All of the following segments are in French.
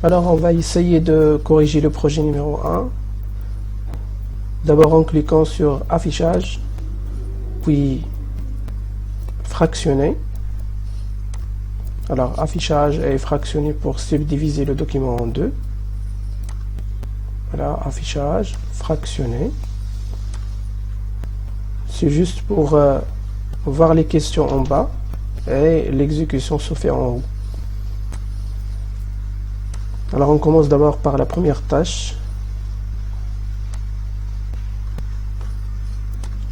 Alors on va essayer de corriger le projet numéro 1. D'abord en cliquant sur affichage, puis fractionner. Alors affichage et fractionner pour subdiviser le document en deux. Voilà, affichage, fractionner. C'est juste pour voir les questions en bas et l'exécution se fait en haut. Alors on commence d'abord par la première tâche.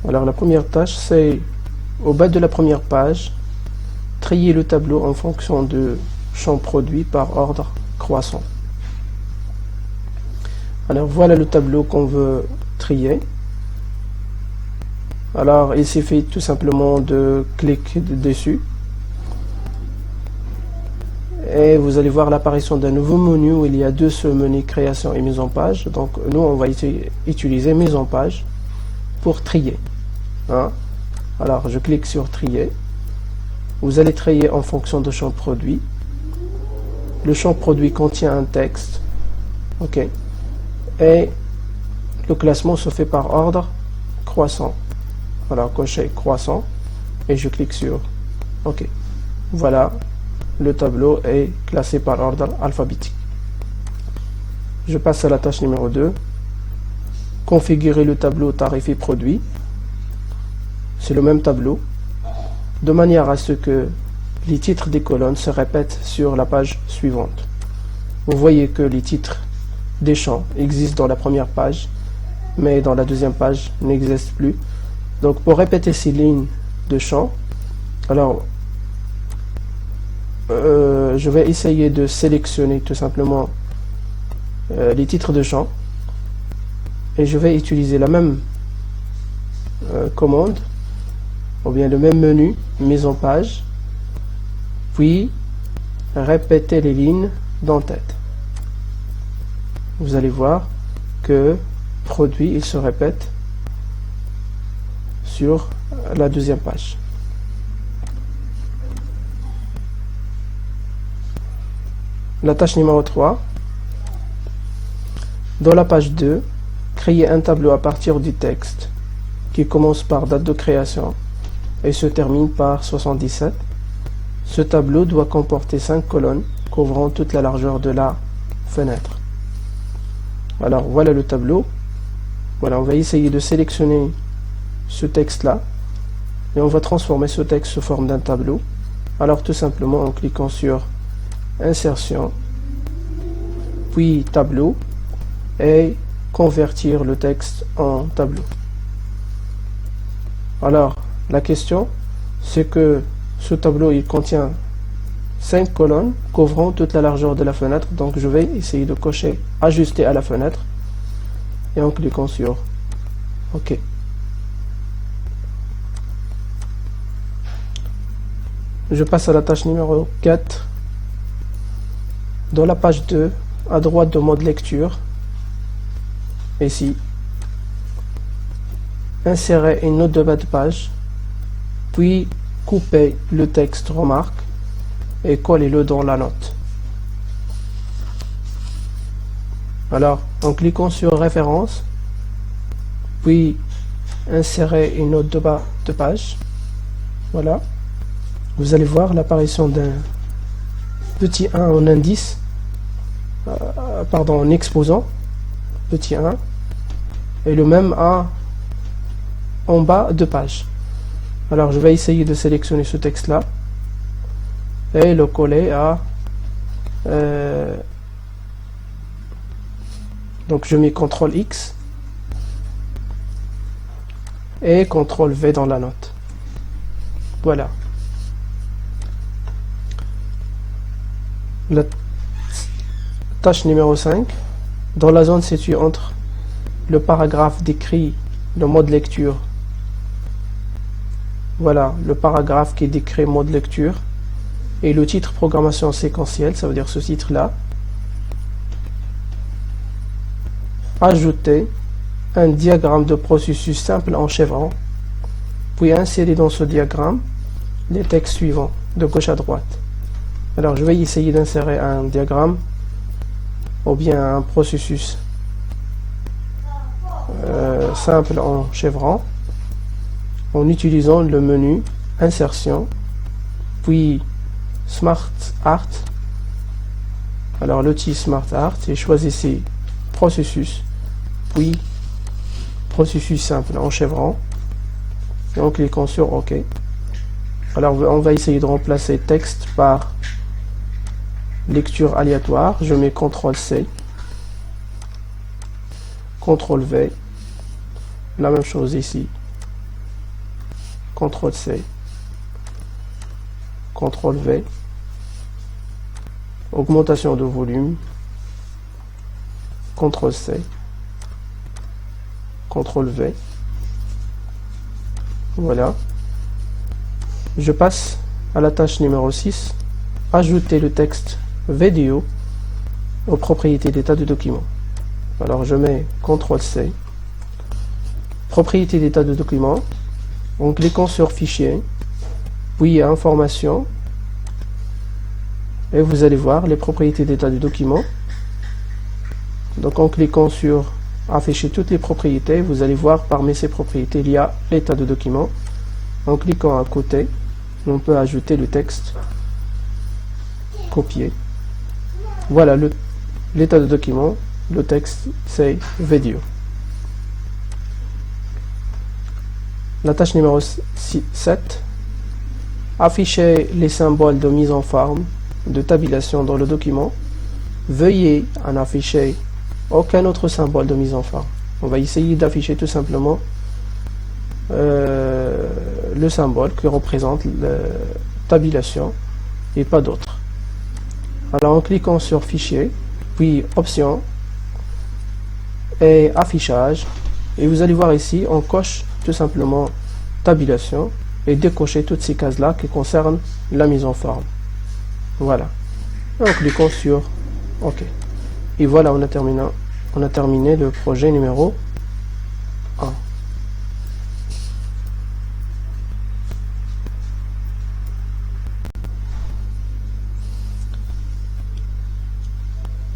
Alors la première tâche, c'est au bas de la première page, trier le tableau en fonction de champ produit par ordre croissant. Alors voilà le tableau qu'on veut trier. Alors il suffit tout simplement de cliquer dessus et vous allez voir l'apparition d'un nouveau menu où il y a deux sous-menus création et mise en page. Donc nous on va utiliser mise en page pour trier. Alors je clique sur trier. Vous allez trier en fonction de champ produit. Le champ produit contient un texte. OK. Et le classement se fait par ordre croissant. Alors cocher croissant et je clique sur OK. Voilà, le tableau est classé par ordre alphabétique. Je passe à la tâche numéro 2. Configurer le tableau tarif et produit. C'est le même tableau, de manière à ce que les titres des colonnes se répètent sur la page suivante. Vous voyez que les titres des champs existent dans la première page, mais dans la deuxième page n'existent plus. Donc pour répéter ces lignes de champs, alors je vais essayer de sélectionner tout simplement les titres de champs et je vais utiliser la même commande ou bien le même menu mise en page, puis répéter les lignes d'en-tête. Vous allez voir que produit il se répète sur la deuxième page. La tâche numéro 3. Dans la page 2, créer un tableau à partir du texte qui commence par date de création et se termine par 77. Ce tableau doit comporter 5 colonnes couvrant toute la largeur de la fenêtre. Alors voilà le tableau. Voilà, on va essayer de sélectionner ce texte là et on va transformer ce texte sous forme d'un tableau. Alors tout simplement en cliquant sur insertion, puis tableau et convertir le texte en tableau. Alors la question c'est que ce tableau il contient 5 colonnes couvrant toute la largeur de la fenêtre, donc je vais essayer de cocher ajuster à la fenêtre et en cliquant sur OK. Je passe à la tâche numéro 4. Dans la page 2, à droite de mode lecture, ici, insérer une note de bas de page, puis couper le texte remarque et coller-le dans la note. Alors, en cliquant sur référence, puis insérer une note de bas de page, voilà, vous allez voir l'apparition d'un petit 1 en indice, en exposant, petit 1, et le même A en bas de page. Alors je vais essayer de sélectionner ce texte là et le coller à donc je mets CTRL X et CTRL V dans la note. Voilà. La tâche numéro 5. Dans la zone située entre le paragraphe décrit le mode lecture, voilà le paragraphe qui décrit mode lecture, et le titre programmation séquentielle, ça veut dire ce titre là, ajouter un diagramme de processus simple en chevron, puis insérer dans ce diagramme les textes suivants de gauche à droite. Alors je vais essayer d'insérer un diagramme ou bien un processus simple en chevron en utilisant le menu insertion puis Smart Art. Alors l'outil Smart Art, et choisissez processus puis processus simple en chevron et en cliquant sur OK. Alors on va essayer de remplacer texte par lecture aléatoire. Je mets CTRL C, CTRL V, la même chose ici, CTRL C, CTRL V, augmentation de volume, CTRL C, CTRL V, voilà. Je passe à la tâche numéro 6, ajouter le texte vidéo aux propriétés d'état de document. Alors je mets CTRL C, propriétés d'état de document, en cliquant sur fichier, puis information, et vous allez voir les propriétés d'état du document. Donc en cliquant sur afficher toutes les propriétés, vous allez voir parmi ces propriétés il y a l'état de document. En cliquant à côté, on peut ajouter le texte, copier. Voilà l'état de document, le texte c'est vidéo. La tâche numéro 7, afficher les symboles de mise en forme de tabulation dans le document. Veuillez en afficher aucun autre symbole de mise en forme. On va essayer d'afficher tout simplement le symbole qui représente la tabulation et pas d'autre. Alors en cliquant sur fichier, puis options et affichage, et vous allez voir ici on coche tout simplement tabulation et décocher toutes ces cases là qui concernent la mise en forme. Voilà, en cliquant sur OK, et voilà, on a terminé le projet numéro 1.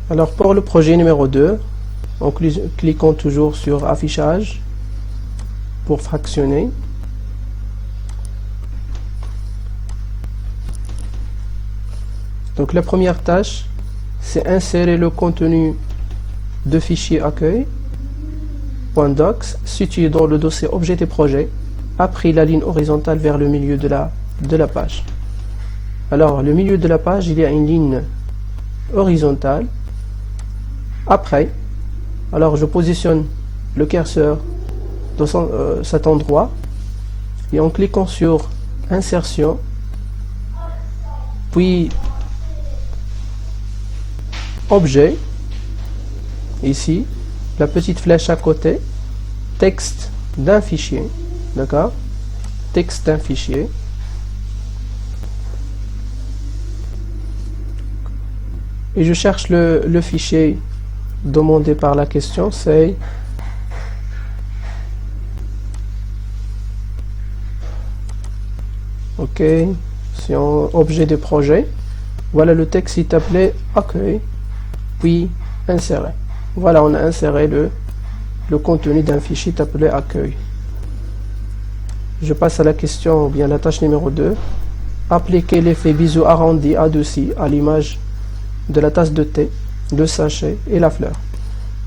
Alors pour le projet numéro 2, en cliquant toujours sur affichage pour fractionner. Donc la première tâche, c'est insérer le contenu de fichier accueil.docs situé dans le dossier objet et projet après la ligne horizontale vers le milieu de la page. Alors le milieu de la page, il y a une ligne horizontale. Après, alors je positionne le curseur dans cet endroit et en cliquant sur insertion, puis objet, ici la petite flèche à côté, texte d'un fichier, d'accord, texte d'un fichier, et je cherche le fichier demandé par la question, c'est OK, c'est un objet de projet. Voilà, le texte est appelé accueil, puis insérer. Voilà, on a inséré le contenu d'un fichier appelé accueil. Je passe à la question, ou bien la tâche numéro 2. Appliquer l'effet biseau arrondi adouci à l'image de la tasse de thé, le sachet et la fleur.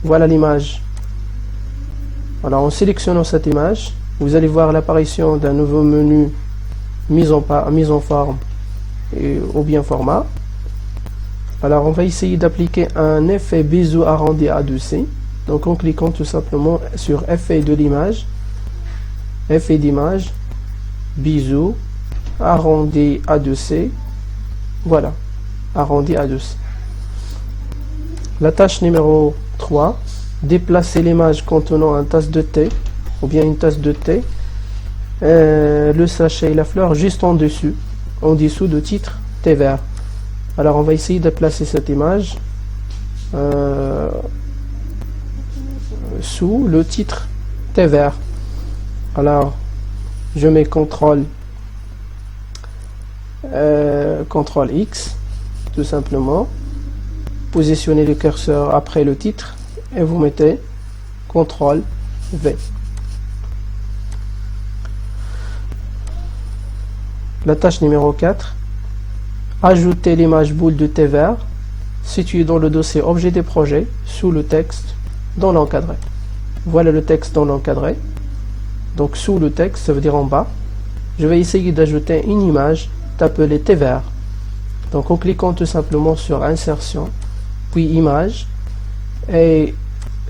Voilà l'image. Alors en sélectionnant cette image, vous allez voir l'apparition d'un nouveau menu mise en forme ou bien format. Alors on va essayer d'appliquer un effet biseau arrondi adouci. Donc en cliquant tout simplement sur effet de l'image, effet d'image, biseau arrondi adouci. Voilà, arrondi adouci. La tâche numéro 3, déplacer l'image contenant une tasse de thé ou bien une tasse de thé, le sachet et la fleur juste en dessous du titre thé vert. Alors on va essayer de placer cette image sous le titre thé vert. Alors je mets CTRL X tout simplement, positionnez le curseur après le titre et vous mettez CTRL V. La tâche numéro 4, ajouter l'image boule de thé vert située dans le dossier objet des projets sous le texte dans l'encadré. Voilà le texte dans l'encadré. Donc sous le texte, ça veut dire en bas. Je vais essayer d'ajouter une image appelée thé vert. Donc en cliquant tout simplement sur insertion, puis image, et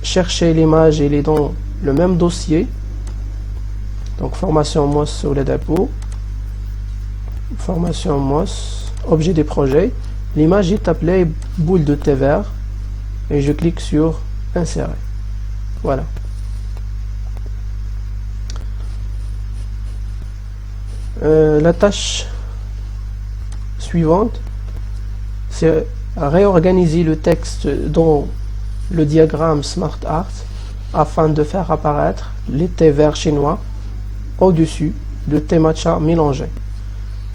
chercher l'image, elle est dans le même dossier. Donc formation MOS sur les dépôts, formation MOS, objet des projets. L'image est appelée boule de thé vert et je clique sur insérer. Voilà. La tâche suivante, c'est réorganiser le texte dans le diagramme SmartArt afin de faire apparaître les thés verts chinois au-dessus de thé matcha mélangé.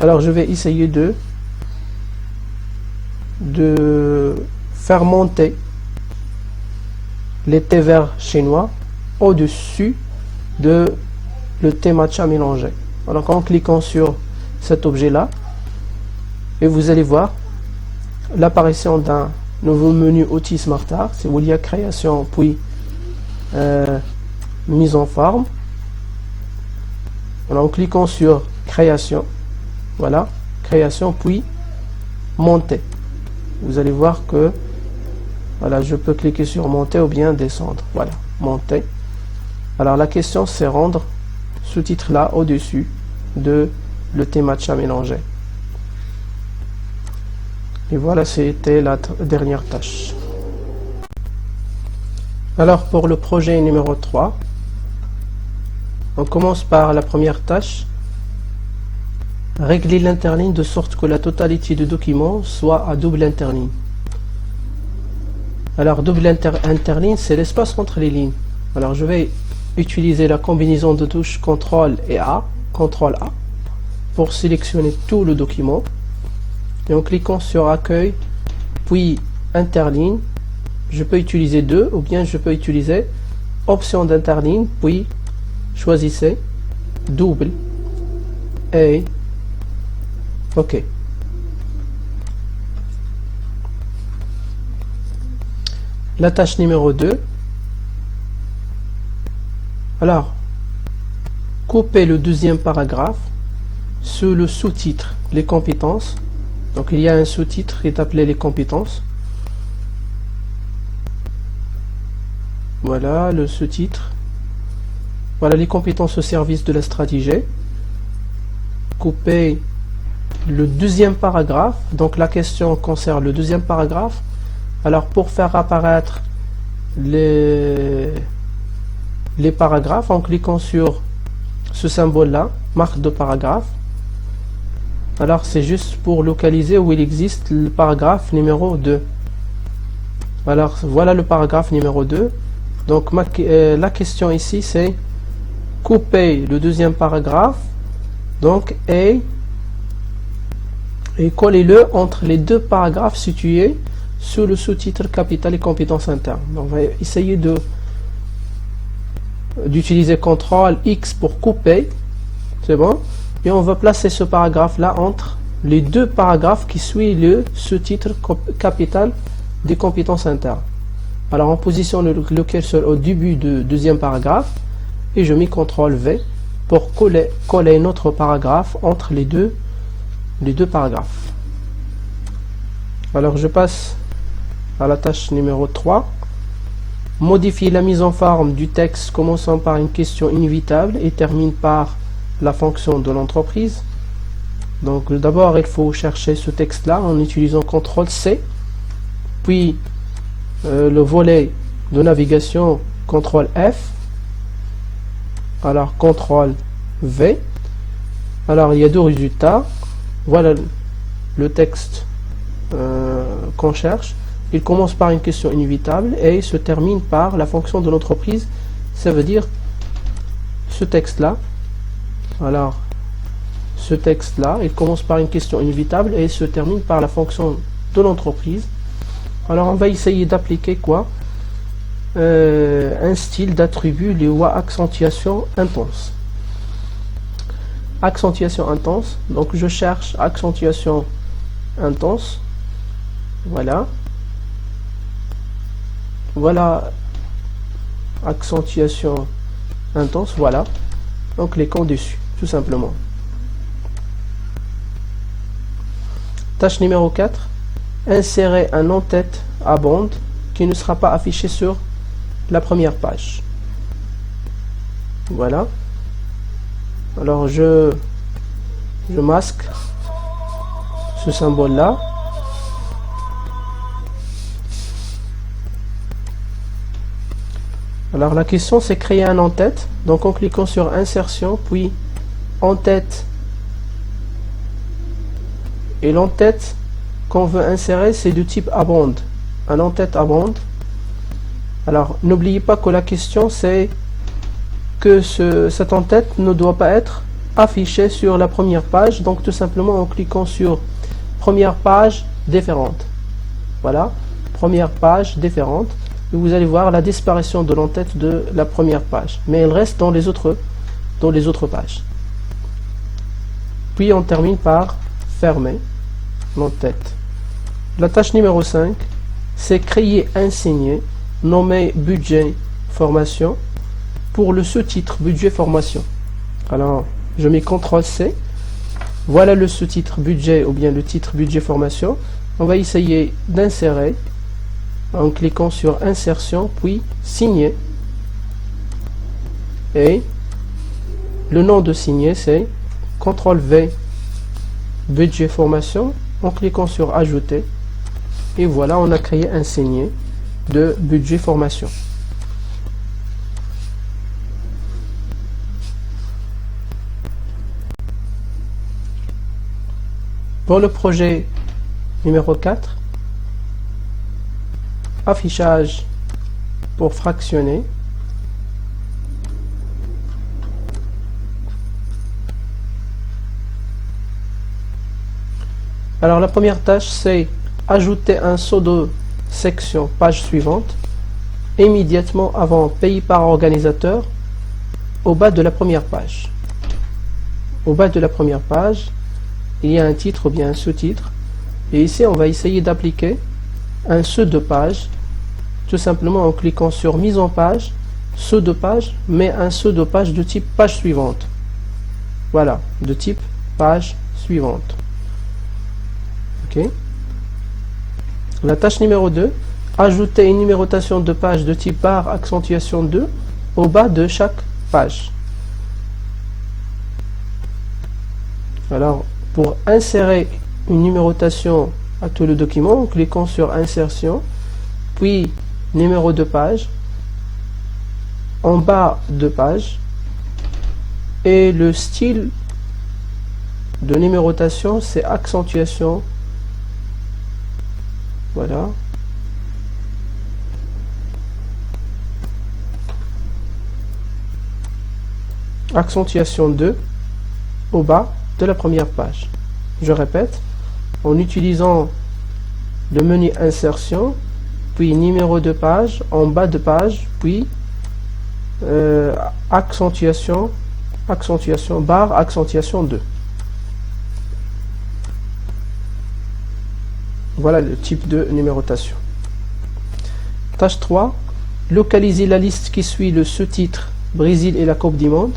Alors je vais essayer de faire monter les thés verts chinois au-dessus de le thé matcha mélangé. Alors en cliquant sur cet objet là, et vous allez voir l'apparition d'un nouveau menu outils SmartArt où il y a création puis mise en forme. Alors en cliquant sur création, voilà, création puis monter, vous allez voir que voilà, je peux cliquer sur monter ou bien descendre. Voilà, monter. Alors la question c'est rendre ce titre là au-dessus de le thé matcha mélangé. Et voilà, c'était la dernière tâche. Alors pour le projet numéro 3, on commence par la première tâche. Régler l'interligne de sorte que la totalité du document soit à double interligne. Alors double interligne, c'est l'espace entre les lignes. Alors je vais utiliser la combinaison de touches CTRL et A, CTRL A, pour sélectionner tout le document. Et en cliquant sur accueil, puis interligne, je peux utiliser 2 ou bien je peux utiliser option d'interligne, puis choisissez double et OK. La tâche numéro 2. Alors, couper le deuxième paragraphe sous le sous-titre les compétences. Donc il y a un sous-titre qui est appelé les compétences. Voilà le sous-titre. Voilà les compétences au service de la stratégie. Couper le deuxième paragraphe. Donc la question concerne le deuxième paragraphe. Alors pour faire apparaître les paragraphes en cliquant sur ce symbole là, marque de paragraphe. Alors c'est juste pour localiser où il existe le paragraphe numéro 2. Alors voilà le paragraphe numéro 2. Donc la question ici c'est couper le deuxième paragraphe, donc et collez-le entre les deux paragraphes situés sous le sous-titre capital et compétences internes. Donc on va essayer d'utiliser CTRL X pour couper. C'est bon. Et on va placer ce paragraphe là entre les deux paragraphes qui suivent le sous-titre capital des compétences internes. Alors on positionne le curseur au début du deuxième paragraphe et je mets CTRL V pour coller notre paragraphe entre les deux paragraphes. Alors je passe à la tâche numéro 3. Modifier la mise en forme du texte commençant par une question inévitable et termine par la fonction de l'entreprise. Donc d'abord il faut chercher ce texte là en utilisant CTRL C, puis le volet de navigation CTRL F, alors CTRL V. Alors il y a deux résultats. Voilà le texte qu'on cherche. Il commence par une question inévitable et se termine par la fonction de l'entreprise. Ça veut dire ce texte là. Alors ce texte là, il commence par une question inévitable et se termine par la fonction de l'entreprise. Alors on va essayer d'appliquer quoi? Un style d'attribut lié à accentuation intense. Accentuation intense, donc je cherche accentuation intense. Voilà. Voilà. Accentuation intense, voilà. Donc cliquons dessus, tout simplement. Tâche numéro 4. Insérer un en-tête à bande qui ne sera pas affiché sur la première page. Voilà. Alors je masque ce symbole là. Alors la question c'est créer un en-tête. Donc en cliquant sur insertion puis en-tête, et l'en-tête qu'on veut insérer c'est de type à bande, un en-tête à bande. Alors n'oubliez pas que la question c'est que cet en-tête ne doit pas être affiché sur la première page, donc tout simplement en cliquant sur première page différente. Voilà, première page différente, et vous allez voir la disparition de l'en-tête de la première page, mais elle reste dans les autres pages. Puis on termine par fermer l'en-tête. La tâche numéro 5, c'est créer un signet nommé budget formation pour le sous-titre budget formation. Alors je mets CTRL-C. Voilà le sous-titre budget ou bien le titre budget formation. On va essayer d'insérer en cliquant sur insertion puis signer, et le nom de signer c'est CTRL-V budget formation, en cliquant sur ajouter, et voilà, on a créé un signet de budget formation. Pour le projet numéro 4, affichage pour fractionner. Alors la première tâche c'est ajouter un saut de section page suivante immédiatement avant pays par organisateur au bas de la première page. Au bas de la première page, il y a un titre ou bien un sous-titre, et ici on va essayer d'appliquer un saut de page, tout simplement en cliquant sur mise en page, saut de page, mais un saut de page de type page suivante. Voilà, de type page suivante. Ok. La tâche numéro 2, ajouter une numérotation de page de type barre accentuation 2 au bas de chaque page. Alors, pour insérer une numérotation à tout le document, cliquons sur insertion, puis numéro de page, en bas de page, et le style de numérotation c'est accentuation. Voilà. Accentuation 2 au bas de la première page. Je répète, en utilisant le menu insertion, puis numéro de page, en bas de page, puis accentuation, barre, accentuation 2. Voilà le type de numérotation. Tâche 3, localiser la liste qui suit le sous-titre Brésil et la Coupe du Monde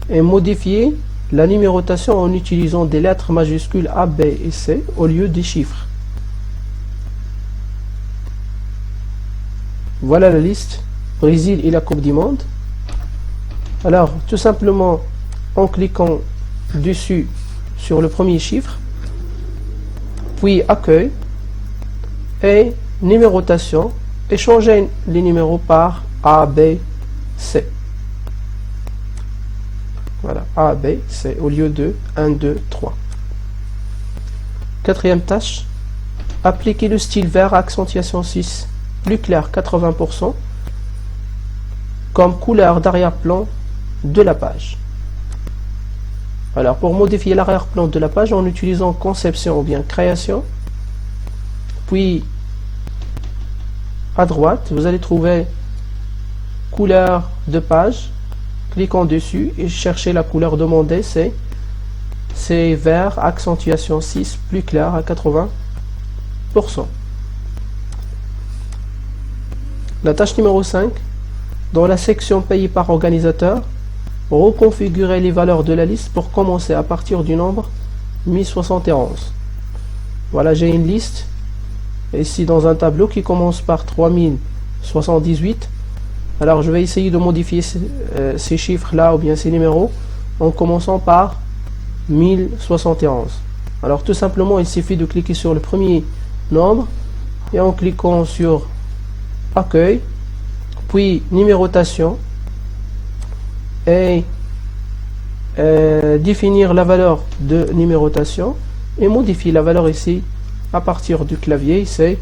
et modifier la numérotation en utilisant des lettres majuscules A, B et C au lieu des chiffres. Voilà la liste Brésil et la Coupe du Monde. Alors tout simplement en cliquant dessus sur le premier chiffre, puis accueil et numérotation, et changer les numéros par A, B, C. Voilà, A, B, C au lieu de 1, 2, 3. Quatrième tâche, appliquer le style vert accentuation 6 plus clair 80% comme couleur d'arrière-plan de la page. Alors pour modifier l'arrière-plan de la page en utilisant conception ou bien création, puis à droite, vous allez trouver couleur de page. Cliquons dessus et cherchez la couleur demandée, c'est vert, accentuation 6, plus clair à 80%. La tâche numéro 5, dans la section payé par organisateur, reconfigurer les valeurs de la liste pour commencer à partir du nombre 1071. Voilà, j'ai une liste ici dans un tableau qui commence par 3078. Alors je vais essayer de modifier ces chiffres là ou bien ces numéros en commençant par 1071. Alors tout simplement il suffit de cliquer sur le premier nombre et en cliquant sur accueil, puis numérotation et définir la valeur de numérotation et modifier la valeur ici à partir du clavier, c'est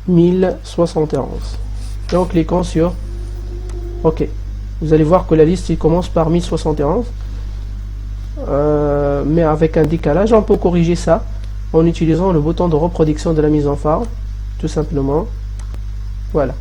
1071 et en cliquant sur OK. Vous allez voir que la liste il commence par 1071 mais avec un décalage. On peut corriger ça en utilisant le bouton de reproduction de la mise en forme, tout simplement. Voilà.